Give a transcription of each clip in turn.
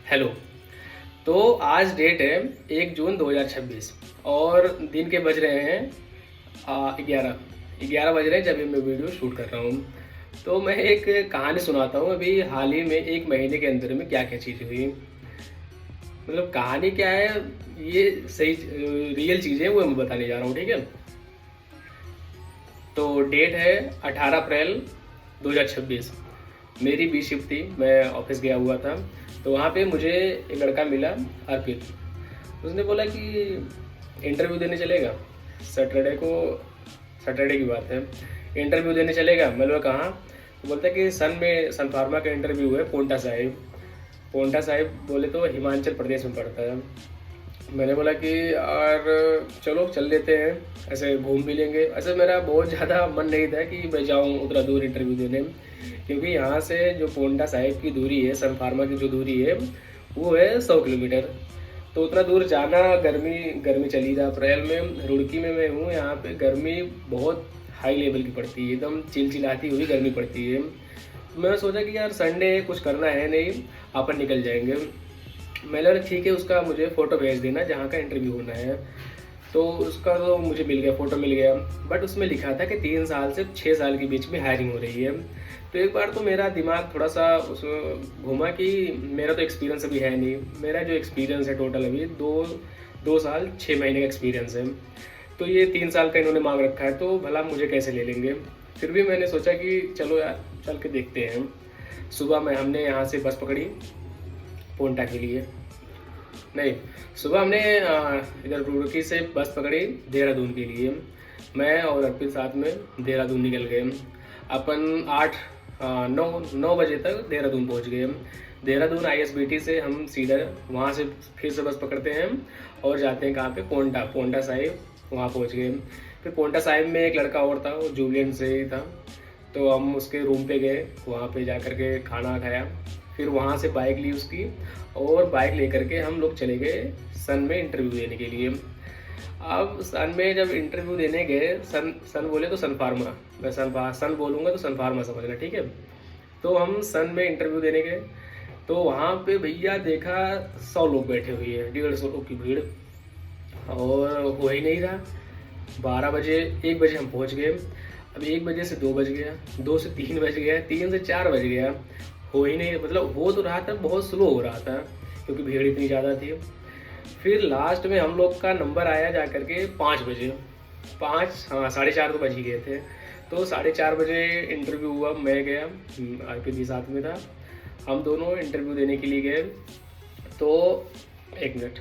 Hello. तो आज date है 1 जून 2026 और दिन के बज रहे हैं 11 बज रहे हैं जब मैं वीडियो शूट कर रहा हूँ। तो मैं एक कहानी सुनाता हूँ। अभी हाल ही में 1 महीने के अंदर में क्या क्या चीज़ें हुई, मतलब कहानी क्या है, ये सही रियल चीज़ें वो मैं बताने जा रहा हूँ, ठीक है। तो डेट है 18 अप्रैल 2026। मेरी बी शिफ्ट थी, मैं ऑफिस गया हुआ था। तो वहाँ पे मुझे एक लड़का मिला, अर्पित। उसने बोला कि इंटरव्यू देने चलेगा सैटरडे को। सैटरडे की बात है, इंटरव्यू देने चलेगा। मैं बोला कहाँ? तो बोलता है कि सन फार्मा का इंटरव्यू है, पोंटा साहिब। पोंटा साहिब बोले तो हिमाचल प्रदेश में पड़ता है। मैंने बोला कि यार चलो चल लेते हैं, ऐसे घूम भी लेंगे। ऐसे मेरा बहुत ज़्यादा मन नहीं था कि मैं जाऊँ उतना दूर इंटरव्यू देने, क्योंकि यहाँ से जो पोंटा साहिब की दूरी है, सन फार्मा की जो दूरी है वो है 100 किलोमीटर। तो उतना दूर जाना, गर्मी गर्मी चली जा अप्रैल में, रुड़की में मैं हूँ, यहाँ पे गर्मी बहुत हाई लेवल की पड़ती है, एकदम चिलचिलाती हुई गर्मी पड़ती है। मैं सोचा कि यार संडे है, कुछ करना है नहीं, अपन निकल जाएंगे। मैंने बोला ठीक है, उसका मुझे फ़ोटो भेज देना जहाँ का इंटरव्यू होना है। तो उसका तो मुझे मिल गया, फ़ोटो मिल गया। बट उसमें लिखा था कि 3 साल से 6 साल के बीच में हायरिंग हो रही है। तो एक बार तो मेरा दिमाग थोड़ा सा उसमें घूमा कि मेरा तो एक्सपीरियंस अभी है नहीं। मेरा जो एक्सपीरियंस है टोटल अभी 2 साल 6 महीने का एक्सपीरियंस है। तो ये 3 साल का इन्होंने मांग रखा है, तो भला मुझे कैसे ले लेंगे। फिर भी मैंने सोचा कि चलो यार चल के देखते हैं। सुबह में हमने यहाँ से बस पकड़ी पोंटा के लिए। नहीं, सुबह हमने इधर रुड़की से बस पकड़ी देहरादून के लिए। मैं और अर्पित साथ में देहरादून निकल गए। अपन 8 9 बजे तक देहरादून पहुंच गए। देहरादून आईएसबीटी से हम सीधा वहाँ से फिर से बस पकड़ते हैं और जाते हैं कहाँ पे, पोंटा पोंटा साहिब। वहाँ पहुँच गए। फिर पोंटा साहिब में एक लड़का और था, वो जूबलेंट से ही था। तो हम उसके रूम पे गए, वहाँ पे जा कर के खाना खाया। फिर वहाँ से बाइक ली उसकी, और बाइक लेकर के हम लोग चले गए सन में इंटरव्यू देने के लिए। अब सन में जब इंटरव्यू देने गए, सन सन बोले तो सन फार्मा, मैं सन बोलूँगा तो सन फार्मा समझना, ठीक है। तो हम सन में इंटरव्यू देने गए। तो वहाँ पे भैया देखा 100 लोग बैठे हुए हैं, 150 लोग की भीड़, और हो ही नहीं रहा। 12 बजे 1 बजे हम पहुँच गए। अब 1 बजे से 2 बज गया, 2 से 3 बज गया, 3 से 4 बज गया। हो ही नहीं, मतलब हो तो रहा था, बहुत स्लो हो रहा था क्योंकि भीड़ इतनी ज़्यादा थी। फिर लास्ट में हम लोग का नंबर आया जा कर के 5 बजे। 5, हाँ 4:30 तो बज ही गए थे। तो 4:30 बजे इंटरव्यू हुआ। मैं गया, अर्पित भी साथ में था। हम दोनों इंटरव्यू देने के लिए गए। तो 1 मिनट।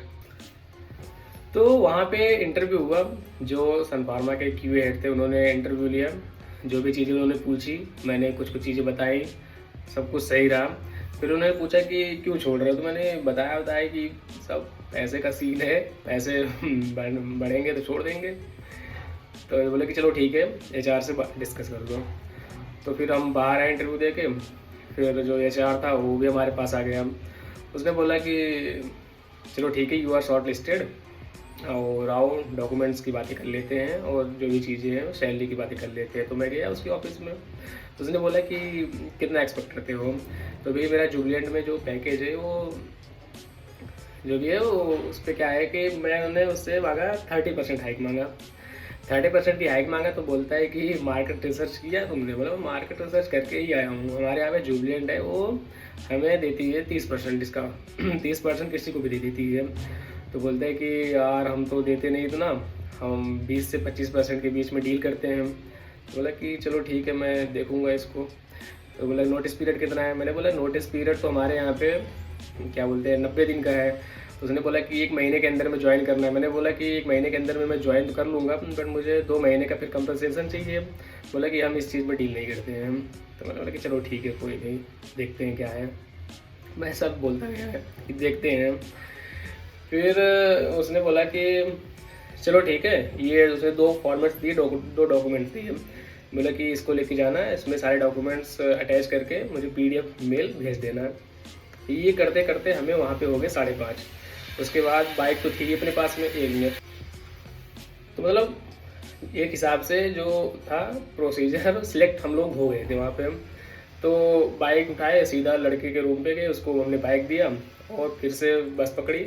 तो वहाँ पे इंटरव्यू हुआ। जो सन फार्मा के क्यूए हेड थे उन्होंने इंटरव्यू लिया। जो भी चीज़ें उन्होंने पूछी, मैंने कुछ कुछ चीज़ें बताई, सब कुछ सही रहा। फिर उन्होंने पूछा कि क्यों छोड़ रहे हो, तो मैंने बताया कि सब पैसे का सीन है, पैसे बढ़ेंगे तो छोड़ देंगे। तो ये बोले कि चलो ठीक है, एचआर से डिस्कस कर दो। तो फिर हम बाहर आए इंटरव्यू दे के। फिर जो एचआर था वो भी हमारे पास आ गया। उसने बोला कि चलो ठीक है, यू आर शॉर्ट लिस्टेड, और आओ डॉक्यूमेंट्स की बातें कर लेते हैं और जो भी चीज़ें हैं सैलरी की बातें कर लेते हैं। तो मैं गया उसके ऑफिस में। तो उसने बोला कि कितना एक्सपेक्ट करते हो। तो भाई मेरा जुबलेंट में जो पैकेज है वो जो भी है वो, उस पर क्या है कि मैंने उससे मांगा 30% हाइक मांगा। 30% की हाइक मांगा। तो बोलता है कि मार्केट रिसर्च किया तुमने? बोला मार्केट रिसर्च करके ही आया हूँ, हमारे यहाँ पे जुबलेंट है वो हमें देती है 30% डिस्काउंट। 30% किसी को भी दे देती है। तो बोलते हैं कि यार हम तो देते नहीं इतना, हम 20 से 25% के बीच में डील करते हैं। तो बोला कि चलो ठीक है, मैं देखूंगा इसको। तो बोला नोटिस पीरियड कितना है? मैंने बोला नोटिस पीरियड तो हमारे यहाँ पे क्या बोलते हैं 90 दिन का है। तो उसने बोला कि 1 महीने के अंदर में ज्वाइन करना है। मैंने बोला कि 1 महीने के अंदर में मैं ज्वाइन तो कर लूँगा, बट मुझे 2 महीने का फिर कंपनसेशन चाहिए। बोला कि हम इस चीज़ में डील नहीं करते हैं। तो मैंने बोला कि चलो ठीक है, कोई नहीं, देखते हैं क्या है। मैं सब बोलता गया है कि देखते हैं। फिर उसने बोला कि चलो ठीक है, ये उसने 2 फॉर्मेट्स दिए, 2 डॉक्यूमेंट्स दिए। बोला कि इसको लेके जाना है, इसमें सारे डॉक्यूमेंट्स अटैच करके मुझे पीडीएफ मेल भेज देना। ये करते करते हमें वहाँ पे हो गए 5:30। उसके बाद बाइक तो थी अपने पास में 1 मिनट। तो मतलब एक हिसाब से जो था प्रोसीजर सिलेक्ट हम लोग हो गए थे वहाँ पे। तो बाइक उठाए, सीधा लड़के के रूम पे गए, उसको हमने बाइक दिया और फिर से बस पकड़ी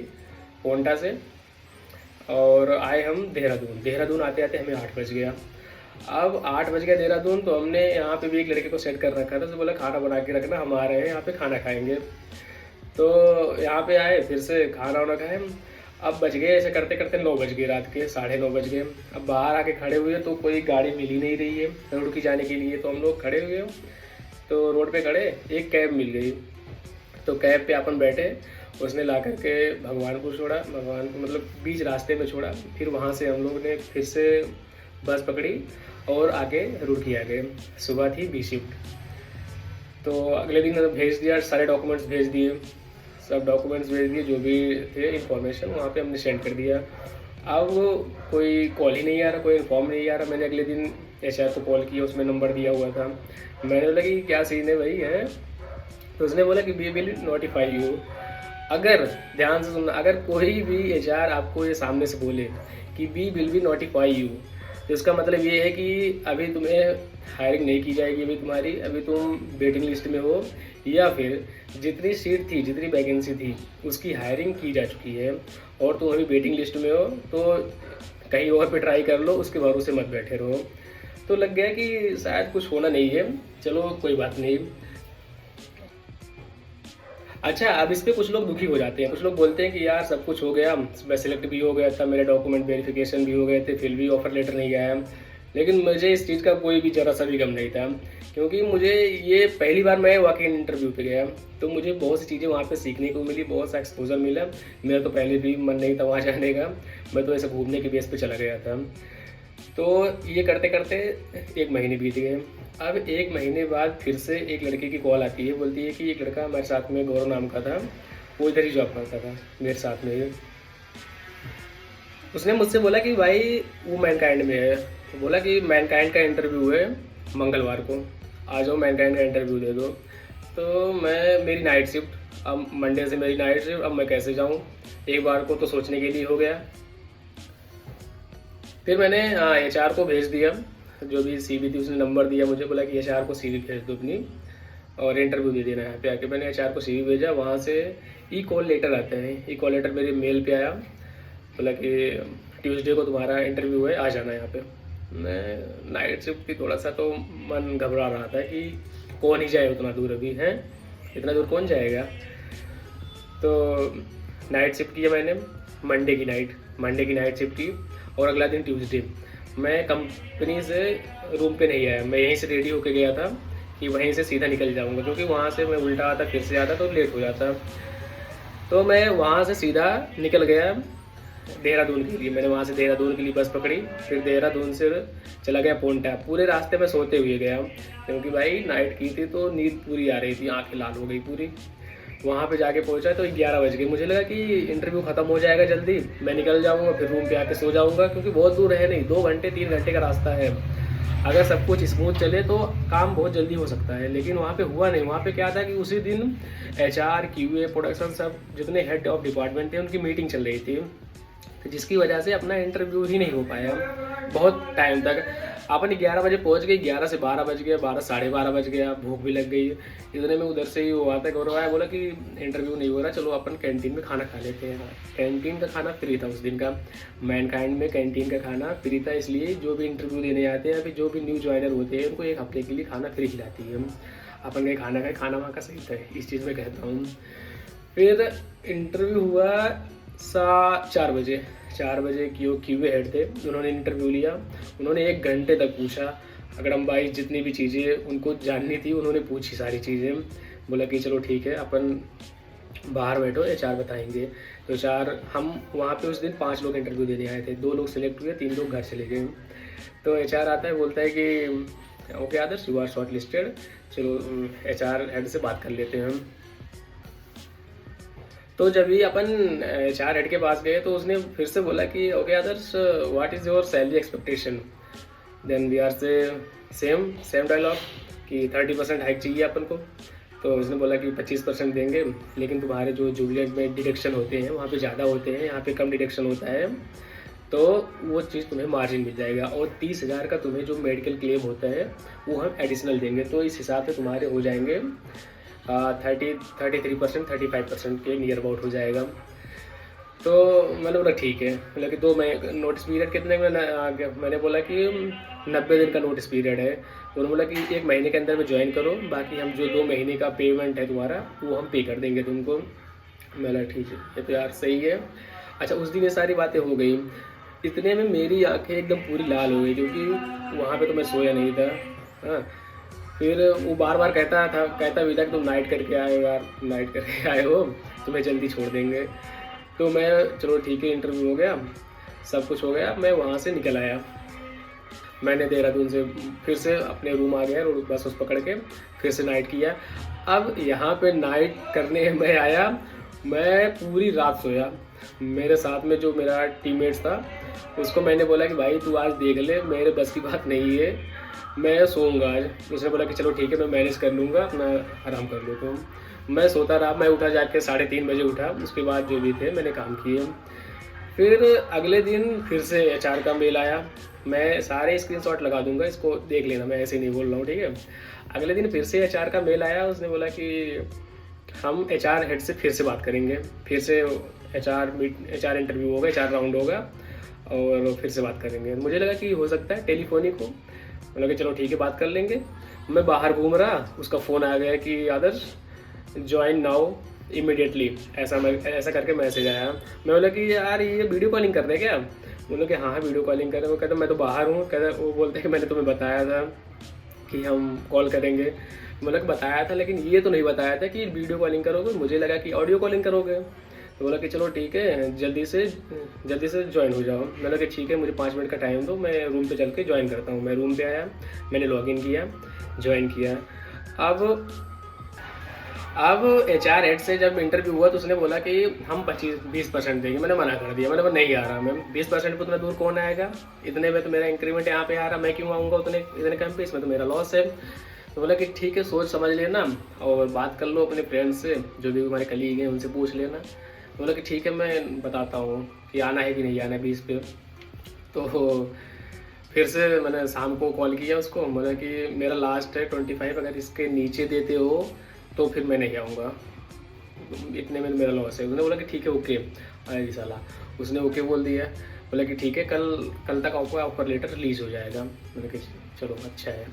पोंटा से और आए हम देहरादून। देहरादून आते आते हमें 8 बज गया। अब 8 बज गया देहरादून, तो हमने यहाँ पे भी एक लड़के को सेट कर रखा था, तो बोला खाना बना के रखना, हम आ रहे हैं यहाँ पे खाना खाएंगे। तो यहाँ पे आए, फिर से खाना वाना खाए। अब बज गए ऐसे करते करते 9 बज गए, रात के 9:30 बज गए। अब बाहर आके खड़े हुए तो कोई गाड़ी मिल ही नहीं रही है रुड़की जाने के लिए, तो हम लोग खड़े हुए तो रोड पे खड़े, एक कैब मिल गई। तो कैब पे अपन बैठे, उसने ला करके भगवानपुर छोड़ा, भगवानपुर मतलब बीच रास्ते में छोड़ा। फिर वहाँ से हम लोग ने फिर से बस पकड़ी और आगे रुड़की आ गए। सुबह थी बी शिफ्ट। तो अगले दिन भेज दिया, सारे डॉक्यूमेंट्स भेज दिए, सब डॉक्यूमेंट्स भेज दिए, जो भी थे इन्फॉर्मेशन वहाँ पे हमने सेंड कर दिया। अब कोई कॉल ही नहीं आ रहा, कोई इन्फॉर्म नहीं आ रहा। मैंने अगले दिन HR को कॉल किया, उसमें नंबर दिया हुआ था। मैंने बोला कि क्या सीन है भाई है, तो उसने बोला कि वी विल नोटिफाई यू। अगर ध्यान से सुनना, अगर कोई भी HR आपको ये सामने से बोले कि we will be notify you, तो इसका मतलब ये है कि अभी तुम्हें हायरिंग नहीं की जाएगी, अभी तुम्हारी, अभी तुम वेटिंग लिस्ट में हो, या फिर जितनी सीट थी, जितनी वैकेंसी थी, उसकी हायरिंग की जा चुकी है और तुम अभी वेटिंग लिस्ट में हो, तो कहीं और पे ट्राई कर लो, उसके भरोसे मत बैठे रहो। तो लग गया कि शायद कुछ होना नहीं है, चलो कोई बात नहीं। अच्छा, अब इस पे कुछ लोग दुखी हो जाते हैं, कुछ लोग बोलते हैं कि यार सब कुछ हो गया, मैं सिलेक्ट भी हो गया था, मेरे डॉक्यूमेंट वेरिफिकेशन भी हो गए थे, फिर भी ऑफर लेटर नहीं आया। लेकिन मुझे इस चीज़ का कोई भी ज़रा सा भी गम नहीं था, क्योंकि मुझे ये पहली बार मैं वाकई इंटरव्यू पे गया, तो मुझे बहुत सी चीज़ें वहाँ पे सीखने को मिली, बहुत सा एक्सपोजर मिला। मेरा तो पहले भी मन नहीं था वहाँ जाने का, मैं तो ऐसे घूमने के बेस पे चला गया था। तो ये करते करते 1 महीने बीत गए। अब 1 महीने बाद फिर से एक लड़के की कॉल आती है, बोलती है कि एक लड़का हमारे साथ में, गौरव नाम का था, वो इधर ही जॉब करता था मेरे साथ में ही। उसने मुझसे बोला कि भाई वो मैनकाइंड में है, तो बोला कि मैनकाइंड का इंटरव्यू है मंगलवार को, आ जाओ मैनकाइंड का इंटरव्यू दे दो। तो मेरी नाइट शिफ्ट, अब मंडे से मेरी नाइट शिफ्ट, अब मैं कैसे जाऊँ, एक बार को तो सोचने के लिए हो गया। फिर मैंने HR को भेज दिया, जो भी CV थी उसने नंबर दिया मुझे, बोला कि HR को CV भेज दो अपनी और इंटरव्यू दे देना यहाँ पे आके। मैंने HR को CV भेजा, वहाँ से कॉल लेटर आते हैं, कॉल लेटर मेरे मेल पे आया, बोला कि ट्यूसडे को तुम्हारा इंटरव्यू है, आ जाना यहाँ पे। मैं नाइट शिफ्ट थी, थोड़ा सा तो मन घबरा रहा था कि कौन ही जाए उतना दूर, अभी है इतना दूर कौन जाएगा। तो नाइट शिफ्ट किया मैंने, मंडे की नाइट शिफ्ट की, और अगला दिन ट्यूसडे। मैं कंपनी से रूम पे नहीं आया, मैं यहीं से रेडी होके गया था कि वहीं से सीधा निकल जाऊंगा, क्योंकि वहाँ से मैं उल्टा आता फिर से आता तो लेट हो जाता। तो मैं वहाँ से सीधा निकल गया देहरादून के लिए। मैंने वहाँ से देहरादून के लिए बस पकड़ी, फिर देहरादून से चला गया पोंटा। पूरे रास्ते में सोते हुए गया, क्योंकि भाई नाइट की थी तो नींद पूरी आ रही थी, आँखें लाल हो गई पूरी। वहाँ पे जाके पहुँचा तो 11 बज गए। मुझे लगा कि इंटरव्यू ख़त्म हो जाएगा जल्दी, मैं निकल जाऊँगा, फिर रूम पे आके सो जाऊँगा, क्योंकि बहुत दूर है नहीं, 2 घंटे 3 घंटे का रास्ता है। अगर सब कुछ स्मूथ चले तो काम बहुत जल्दी हो सकता है, लेकिन वहाँ पे हुआ नहीं। वहाँ पे क्या था कि उसी दिन HR, QA, प्रोडक्शन, सब जितने हेड ऑफ डिपार्टमेंट थे उनकी मीटिंग चल रही थी, तो जिसकी वजह से अपना इंटरव्यू ही नहीं हो पाया बहुत टाइम तक। अपन 11 बजे पहुंच गए, 11 से 12 बज गया, 12 साढ़े 12 बज गया, भूख भी लग गई। इतने में उधर से ही वो आता, गौरव आया, बोला कि इंटरव्यू नहीं हो रहा, चलो अपन कैंटीन में खाना खा लेते हैं। कैंटीन का खाना फ्री था उस दिन का, मैनकाइंड में कैंटीन का खाना फ्री था, इसलिए जो भी इंटरव्यू देने आते हैं, अभी जो भी न्यू ज्वाइनर होते हैं, उनको 1 हफ्ते के लिए खाना फ्री खिलाती है। अपन का खाना खाए, खाना वहाँ का सही था, इस चीज़ में कहता हूँ। फिर इंटरव्यू हुआ 4 बजे। 4 बजे QA हेड थे, उन्होंने इंटरव्यू लिया। उन्होंने 1 घंटे तक पूछा, अगड़म बाई जितनी भी चीज़ें उनको जाननी थी उन्होंने पूछी सारी चीज़ें। बोला कि चलो ठीक है, अपन बाहर बैठो, HR बताएंगे। तो हम वहाँ पे उस दिन 5 लोग इंटरव्यू देने आए थे, 2 लोग सिलेक्ट हुए, 3 लोग घर चले गए। तो HR आता है, बोलता है कि okay Adarsh, you are short listed, चलो HR हेड से बात कर लेते हैं हम। तो जब भी अपन HR हेड के पास गए तो उसने फिर से बोला कि okay Adarsh, what is your salary expectation. Then we are say same dialogue कि 30% हाइक चाहिए अपन को। तो उसने बोला कि 25% देंगे, लेकिन तुम्हारे जो जूलियट में डिडक्शन होते हैं वहाँ पे ज़्यादा होते हैं, यहाँ पे कम डिडक्शन होता है। तो वो चीज़ तुम्हें मार्जिन मिल जाएगा, और 30,000 का तुम्हें जो मेडिकल क्लेम होता है वो हम एडिशनल देंगे। तो इस हिसाब से तुम्हारे हो जाएंगे 33% 35% के नियर अबाउट हो जाएगा। तो मैंने बोला ठीक है, मतलब कि 2 महीने नोटिस पीरियड कितने में आ गया, मैंने बोला कि 90 दिन का नोटिस पीरियड है। तो उन्होंने बोला कि 1 महीने के अंदर में ज्वाइन करो, बाकी हम जो 2 महीने का पेमेंट है तुम्हारा वो हम पे कर देंगे तुमको। मैं बोला ठीक है, ये तो यार सही है। अच्छा, उस दिन ये सारी बातें हो गई, इतने में मेरी आंखें एकदम पूरी लाल हो गई, क्योंकि वहाँ पे तो मैं सोया नहीं था। हाँ, फिर वो बार बार कहता भी था कि तुम नाइट करके आए हो यार, नाइट करके आए हो, तुम्हें जल्दी छोड़ देंगे। तो मैं चलो ठीक है, इंटरव्यू हो गया, सब कुछ हो गया, मैं वहाँ से निकल आया। मैंने देहरादून से फिर से अपने रूम आ गया और बस उस पकड़ के फिर से नाइट किया। अब यहाँ पे नाइट करने मैं आया, मैं पूरी रात सोया। मेरे साथ में जो मेरा टीममेट्स था उसको मैंने बोला कि भाई तू आज देख ले, मेरे बस की बात नहीं है, मैं सोऊंगा आज। उसने बोला कि चलो ठीक है, मैं मैनेज कर लूँगा, अपना आराम कर लो। तो मैं सोता रहा, मैं उठा जाके 3:30 बजे उठा। उसके बाद जो भी थे मैंने काम किए। फिर अगले दिन फिर से एचआर का मेल आया, मैं सारे स्क्रीनशॉट लगा दूंगा, इसको देख लेना, मैं ऐसे नहीं बोल रहा हूँ, ठीक है। अगले दिन फिर से एचआर का मेल आया, उसने बोला कि हम एचआर हेड से फिर से बात करेंगे, फिर से एचआर इंटरव्यू होगा, एचआर राउंड होगा और फिर से बात करेंगे। मुझे लगा कि हो सकता है टेलीफोनिक हो, मतलब कि चलो ठीक है बात कर लेंगे। मैं बाहर घूम रहा, उसका फ़ोन आ गया कि आदर्श ज्वाइन नाउ इमीडिएटली, ऐसा करके मैसेज आया। मैं बोला कि यार ये वीडियो कॉलिंग कर रहे हैं क्या? बोले कि हाँ वीडियो कॉलिंग कर रहे हैं। वो कहता मैं तो बाहर हूँ। कहता वो बोलते कि मैंने तुम्हें बताया था कि हम कॉल करेंगे। बोला कि बताया था, लेकिन ये तो नहीं बताया था कि वीडियो कॉलिंग करोगे, मुझे लगा कि ऑडियो कॉलिंग करोगे। तो बोला कि चलो ठीक है, जल्दी से ज्वाइन हो जाओ। मैंने कहा ठीक है, मुझे 5 मिनट का टाइम दो, मैं रूम पे चल के ज्वाइन करता हूँ। मैं रूम पे आया, मैंने लॉगिन किया, ज्वाइन किया। अब एचआर हेड से जब इंटरव्यू हुआ तो उसने बोला कि हम 20% देंगे। मैंने मना कर दिया, मैंने बोला नहीं आ रहा मैम, 20% पर उतना दूर कौन आएगा, इतने में तो मेरा इंक्रीमेंट यहाँ पे आ रहा, मैं क्यों आऊँगा इतने कम पे, इसमें तो मेरा लॉस है। तो बोला कि ठीक है, सोच समझ लेना और बात कर लो अपने फ्रेंड्स से, जो भी हमारे कलीग हैं उनसे पूछ लेना। तो बोला कि ठीक है, मैं बताता हूँ कि आना है कि नहीं आना है 20 पे। तो फिर से मैंने शाम को कॉल किया उसको, बोला कि मेरा लास्ट है 25, अगर इसके नीचे देते हो तो फिर मैं नहीं आऊँगा, इतने में मेरा लॉस है। उसने बोला कि ठीक है ओके। अरे साला, उसने ओके बोल दिया। बोला कि ठीक है, कल तक आपको ऑफर लेटर रिलीज़ हो जाएगा। मैंने कहा चलो अच्छा है।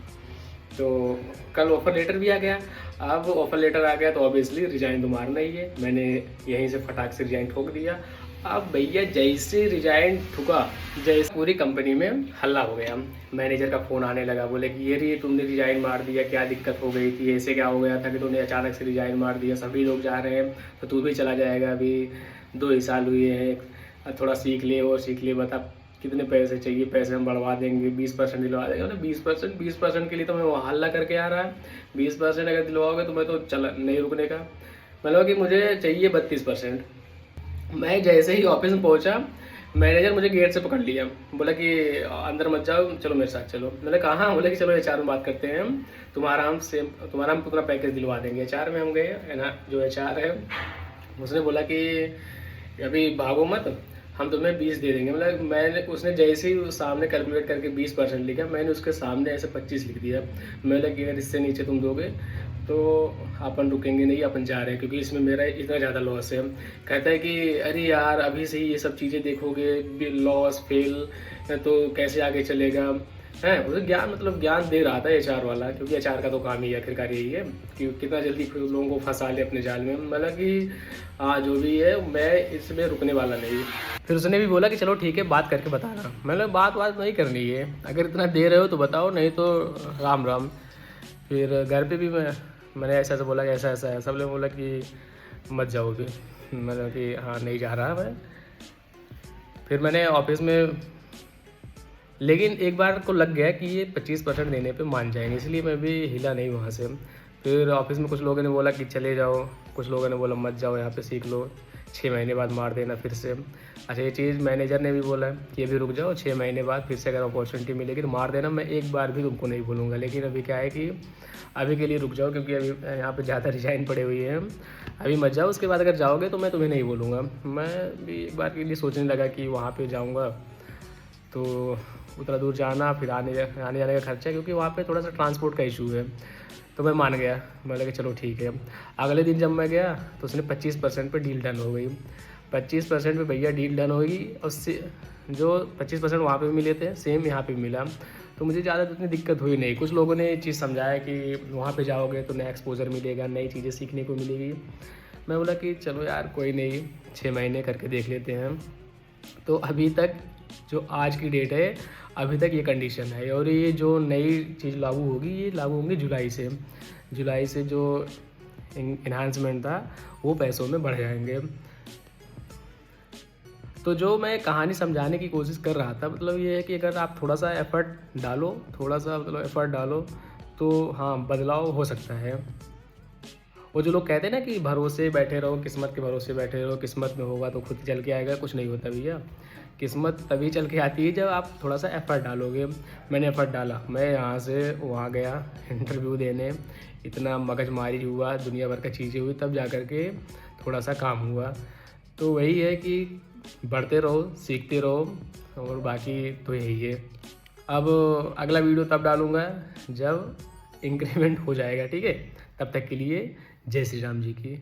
तो कल ऑफर लेटर भी आ गया। अब ऑफर लेटर आ गया तो ऑब्वियसली रिजाइन तो मारना ही है। मैंने यहीं से फटाक से रिजाइन ठोक दिया। अब भैया जैसे रिजाइन ठुका, जैसे पूरी कंपनी में हल्ला हो गया। मैनेजर का फ़ोन आने लगा, बोले कि ये तुमने रिजाइन मार दिया, क्या दिक्कत हो गई थी, ऐसे क्या हो गया था कि तुमने अचानक से रिजाइन मार दिया, सभी लोग जा रहे हैं तो तू भी चला जाएगा, अभी 2 ही साल हुए हैं, थोड़ा सीख ले और सीख ले, बता कितने पैसे चाहिए, पैसे हम बढ़वा देंगे, 20% दिलवा देंगे। मतलब 20% के लिए तो मैं वहाँ हल्ला करके आ रहा है, 20% अगर दिलवाओगे तो मैं तो चला नहीं रुकने का। मतलब कि मुझे चाहिए 32%। मैं जैसे ही ऑफिस में पहुंचा, मैनेजर मुझे गेट से पकड़ लिया, बोला कि अंदर मत जाओ, चलो मेरे साथ चलो। मैंने कहा हाँ। बोले कि चलो एचआर में बात करते हैं, हम तुम्हारा हम पूरा पैकेज दिलवा देंगे। एचआर में हम गए, है ना, जो एचआर है उसने बोला कि अभी भागो मत, हम तुम्हें 20 दे देंगे। मतलब उसने जैसे ही सामने कैलकुलेट करके 20% लिखा, मैंने उसके सामने ऐसे 25 लिख दिया। मैंने कि अगर इससे नीचे तुम दोगे तो अपन रुकेंगे नहीं, अपन जा रहे हैं, क्योंकि इसमें मेरा इतना ज़्यादा लॉस है। कहता है कि अरे यार अभी से ही ये सब चीज़ें देखोगे, लॉस फेल तो कैसे आगे चलेगा है। उसे ज्ञान दे रहा था एचआर वाला, क्योंकि एचआर का तो काम ही आखिरकार यही है कि कितना जल्दी लोगों को फंसा ले अपने जाल में। मतलब कि हाँ जो भी है, मैं इसमें रुकने वाला नहीं। फिर उसने भी बोला कि चलो ठीक है, बात करके बताना। मतलब बात नहीं करनी है, अगर इतना दे रहे हो तो बताओ, नहीं तो राम राम। फिर घर पे भी मैंने ऐसा बोला कि ऐसा है। सब लोग बोला कि मत जाओ भी, मतलब कि हाँ नहीं जा रहा मैं। फिर मैंने ऑफिस में, लेकिन एक बार को लग गया कि ये 25% देने पे मान जाएंगे, इसलिए मैं भी हिला नहीं वहाँ से। फिर ऑफिस में कुछ लोगों ने बोला कि चले जाओ, कुछ लोगों ने बोला मत जाओ, यहाँ पे सीख लो, 6 महीने बाद मार देना फिर से। अच्छा, ये चीज़ मैनेजर ने भी बोला कि अभी रुक जाओ, 6 महीने बाद फिर से अगर अपॉर्चुनिटी मिलेगी तो मार देना, मैं एक बार भी तुमको नहीं बोलूँगा। लेकिन अभी क्या है कि अभी के लिए रुक जाओ, क्योंकि अभी यहाँ पे ज़्यादा रिजाइन पड़े हुए हैं, अभी मत जाओ, उसके बाद अगर जाओगे तो मैं तुम्हें नहीं बोलूँगा। मैं भी एक बार के लिए सोचने लगा कि वहाँ पे जाऊँगा तो उतना दूर जाना, फिर आने जाने का खर्चा, क्योंकि वहाँ पे थोड़ा सा ट्रांसपोर्ट का इशू है। तो मैं मान गया, मैं लगा चलो ठीक है। अगले दिन जब मैं गया तो उसने 25% पे डील डन हो गई। 25% पे भैया डील डन होगी, उससे जो 25% वहाँ पे भी मिले थे सेम यहाँ पे भी मिला। तो मुझे ज़्यादा इतनी दिक्कत हुई नहीं। कुछ लोगों ने ये चीज़ समझाया कि वहाँ पे जाओगे तो नया एक्सपोजर मिलेगा, नई चीज़ें सीखने को मिलेगी। मैं बोला कि चलो यार कोई नहीं, 6 महीने करके देख लेते हैं। तो अभी तक जो आज की डेट है, अभी तक ये कंडीशन है। और ये जो नई चीज़ लागू होगी, ये लागू होंगी जुलाई से। जुलाई से जो इन्हांसमेंट था वो पैसों में बढ़ जाएंगे। तो जो मैं कहानी समझाने की कोशिश कर रहा था, मतलब ये है कि अगर आप थोड़ा सा एफ़र्ट डालो, थोड़ा सा मतलब एफ़र्ट डालो, तो हाँ बदलाव हो सकता है। वो जो लोग कहते हैं ना कि भरोसे बैठे रहो, किस्मत के भरोसे बैठे रहो, किस्मत में होगा तो खुद चल के आएगा, कुछ नहीं होता भैया। किस्मत तभी चल के आती है जब आप थोड़ा सा एफ़र्ट डालोगे। मैंने एफ़र्ट डाला, मैं यहाँ से वहाँ गया इंटरव्यू देने, इतना मगजमारी हुआ, दुनिया भर की चीज़ें हुई, तब जा कर के थोड़ा सा काम हुआ। तो वही है कि बढ़ते रहो, सीखते रहो, और बाकी तो यही है। अब अगला वीडियो तब डालूँगा जब इंक्रीमेंट हो जाएगा, ठीक है? तब तक के लिए जय श्री राम जी की।